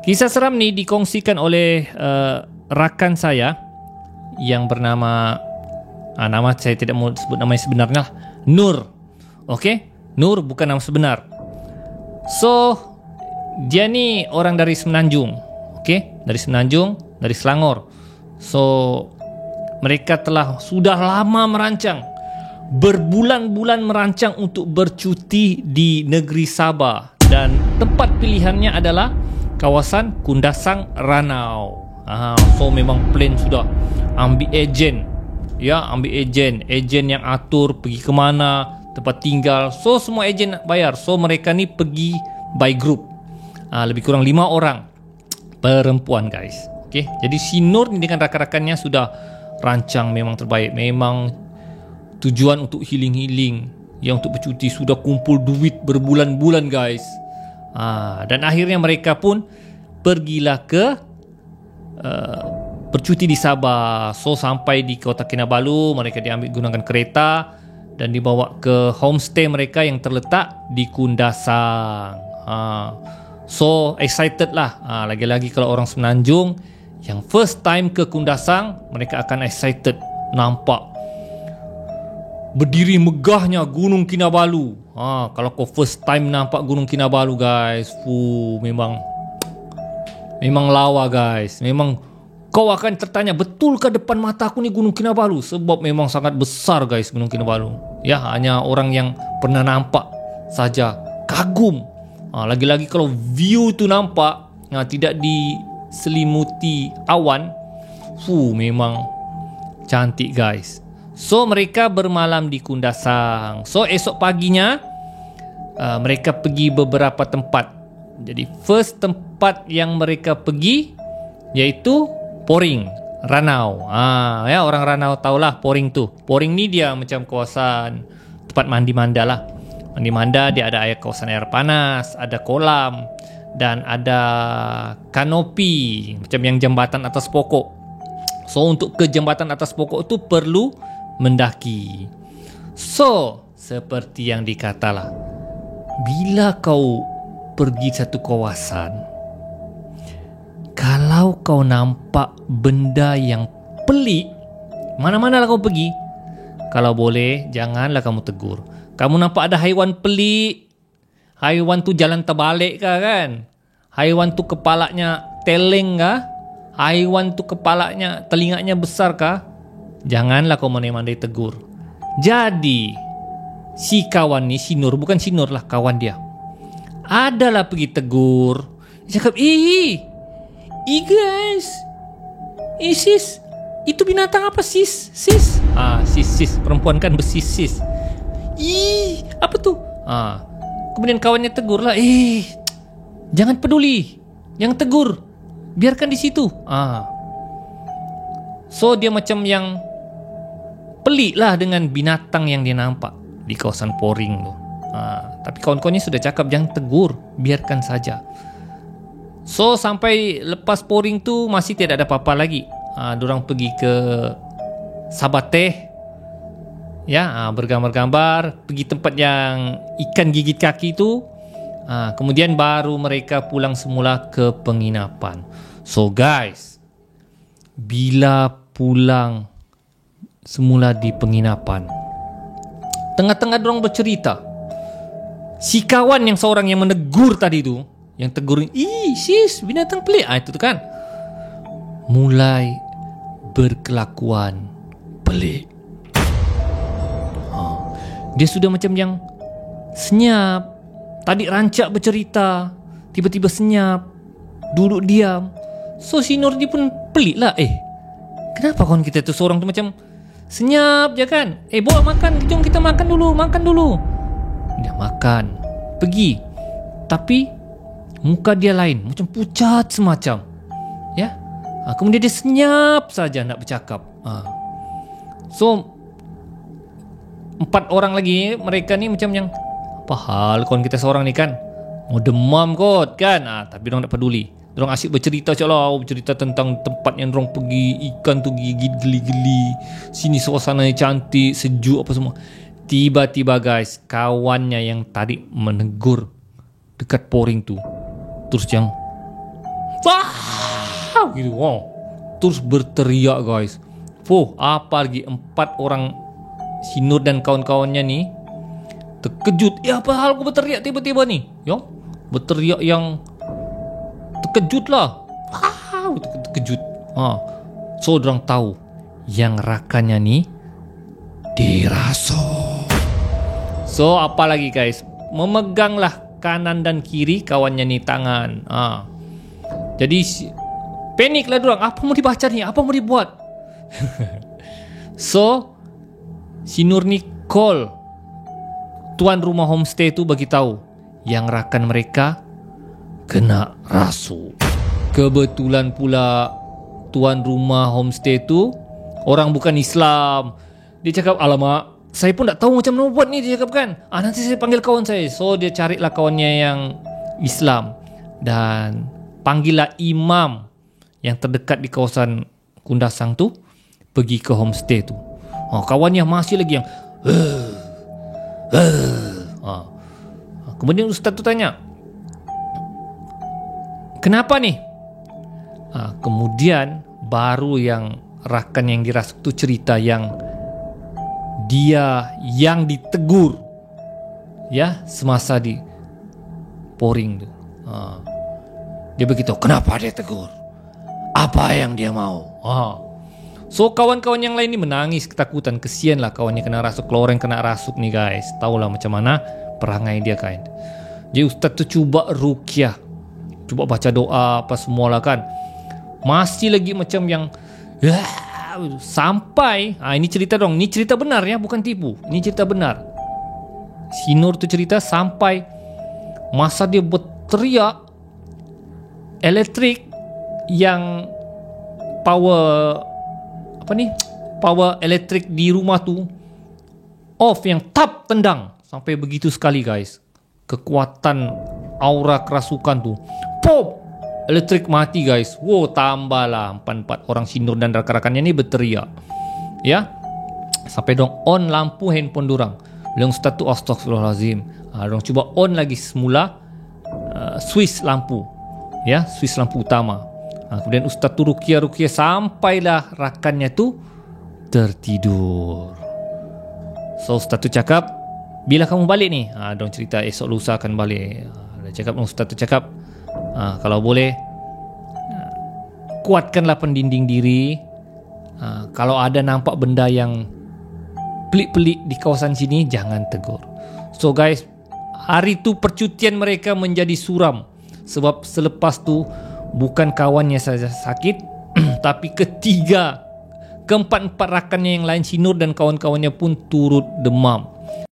Kisah seram ni dikongsikan oleh rakan saya yang bernama nama saya tidak mau sebut nama sebenarnya lah, Nur. Okey, Nur bukan nama sebenar. So dia ni orang dari Semenanjung. Okey, dari Semenanjung, dari Selangor. So mereka sudah lama merancang, berbulan-bulan merancang untuk bercuti di negeri Sabah, dan tempat pilihannya adalah kawasan Kundasang Ranau. So memang plan sudah ambil ejen, ambil ejen yang atur pergi ke mana, tempat tinggal. So semua ejen nak bayar. So mereka ni pergi by group, lebih kurang 5 orang perempuan, guys. Okay, jadi si Nur ni dengan rakan-rakannya sudah rancang memang terbaik. Memang tujuan untuk healing, yang untuk bercuti, sudah kumpul duit berbulan-bulan, guys. Dan akhirnya mereka pun pergilah ke bercuti di Sabah. So sampai di Kota Kinabalu, mereka diambil gunakan kereta dan dibawa ke homestay mereka yang terletak di Kundasang. So excited lah. Lagi-lagi kalau orang Semenanjung yang first time ke Kundasang, mereka akan excited nampak berdiri megahnya Gunung Kinabalu. Kalau kau first time nampak Gunung Kinabalu, guys, memang lawa, guys. Memang kau akan tertanya, betulkah depan mata aku ni Gunung Kinabalu? Sebab memang sangat besar, guys, Gunung Kinabalu. Ya, hanya orang yang pernah nampak saja kagum. Lagi-lagi kalau view tu nampak, tidak diselimuti awan, memang cantik, guys. So mereka bermalam di Kundasang. So esok paginya mereka pergi beberapa tempat. Jadi first tempat yang mereka pergi iaitu Poring, Ranau. Orang Ranau tahulah Poring tu. Poring ni dia macam kawasan tempat mandi manda lah. Mandi manda, dia ada kawasan air panas, ada kolam, dan ada kanopi macam yang jambatan atas pokok. So untuk ke jambatan atas pokok tu perlu mendaki. So seperti yang dikatalah, bila kau pergi satu kawasan, kalau kau nampak benda yang pelik, mana-mana lah kau pergi, kalau boleh janganlah kamu tegur. Kamu nampak ada haiwan pelik, haiwan tu jalan terbalik kah kan? Haiwan tu kepalanya teleng kah? Haiwan tu kepalanya, telinganya besar kah? Janganlah kau mandai-mandai tegur. Jadi si kawan ni, si Nur, bukan si Nur lah, kawan dia, adalah pergi tegur. Dia cakap, guys, sis, itu binatang apa sis? Sis, perempuan kan bersis. Apa tu? Kemudian kawannya tegur lah, jangan peduli, yang tegur, biarkan di situ. So dia macam yang pelik lah dengan binatang yang dia nampak di kawasan Poring tu. Tapi kawan-kawannya sudah cakap jangan tegur, biarkan saja. So sampai lepas Poring tu masih tidak ada apa-apa lagi. Diorang pergi ke Sabateh, bergambar-gambar, pergi tempat yang ikan gigit kaki tu. Kemudian baru mereka pulang semula ke penginapan. So guys, bila pulang semula di penginapan, tengah-tengah dorang bercerita, si kawan yang seorang yang menegur tadi tu, yang tegurin, sis, binatang pelik, itu tu kan, mulai berkelakuan pelik. Dia sudah macam yang senyap. Tadi rancak bercerita, tiba-tiba senyap, duduk diam. So si Nur ni pun pelik lah. Kenapa kawan kita tu seorang tu macam senyap je kan? Bawa makan, jom kita makan dulu. Dia makan, pergi. Tapi muka dia lain, macam pucat semacam. Kemudian dia senyap saja nak bercakap. So 4 orang lagi, mereka ni macam yang, apa hal kawan kita seorang ni kan, mau demam kot kan. Tapi diorang tak peduli. Diorang asyik bercerita bercerita tentang tempat yang diorang pergi, ikan tu gigit geli-geli, sini suasananya cantik, sejuk apa semua. Tiba-tiba guys, kawannya yang tadi menegur dekat Poring tu terus yang Gitu. Wow. Terus berteriak guys. Apa lagi 4 orang si Nur dan kawan-kawannya nih terkejut. Apa hal aku berteriak tiba-tiba nih? Berteriak yang terkejut lah. Terkejut. So dorang tahu yang rakannya nih dirasuk. So apa lagi guys? Memeganglah kanan dan kiri kawannya nih tangan. Jadi paniklah dorang. Apa mau dibaca nih? Apa mau dibuat? So si Nur ni call tuan rumah homestay tu bagi tahu yang rakan mereka kena rasuk. Kebetulan pula tuan rumah homestay tu orang bukan Islam. Dia cakap, alamak, saya pun tak tahu macam mana buat ni. Dia cakap kan, nanti saya panggil kawan saya. So dia carilah kawannya yang Islam dan panggillah imam yang terdekat di kawasan Kundasang tu pergi ke homestay tu. Kawannya masih lagi yang kemudian ustaz tu tanya, kenapa ni? Kemudian baru yang rakan yang dirasuk tu cerita yang dia yang ditegur semasa di pouring tu. Dia begitu, kenapa dia tegur? Apa yang dia mau? So kawan-kawan yang lain ni menangis ketakutan. Kesianlah kawannya kena rasuk. Kalau orang kena rasuk ni guys, tahulah macam mana perangai dia kan. Jadi ustaz tu cuba ruqyah, cuba baca doa apa semualah kan. Masih lagi macam yang sampai ini cerita dong. Ini cerita benar ya, bukan tipu. Ini cerita benar. Si Nur tu cerita sampai masa dia berteriak, elektrik yang power elektrik di rumah tu off, yang tap tendang. Sampai begitu sekali guys, kekuatan aura kerasukan tu. Pop, elektrik mati guys. Tambahlah 4 orang si Nur dan rakan-rakannya ni berteriak. Sampai dong on lampu handphone dorang. Bilang ustaz tu, astagfirullahalazim. Dorang cuba on lagi semula switch lampu. Switch lampu utama. Kemudian ustaz tu ruqyah sampailah rakannya tu tertidur. So ustaz tu cakap, bila kamu balik ni? Dorang cerita esok lusa akan balik. Ustaz tu cakap, kalau boleh kuatkanlah pendinding diri. Kalau ada nampak benda yang pelik-pelik di kawasan sini, jangan tegur. So guys, hari tu percutian mereka menjadi suram. Sebab selepas tu bukan kawannya saja sakit, tapi keempat rakannya yang lain, si Nur dan kawan-kawannya pun turut demam.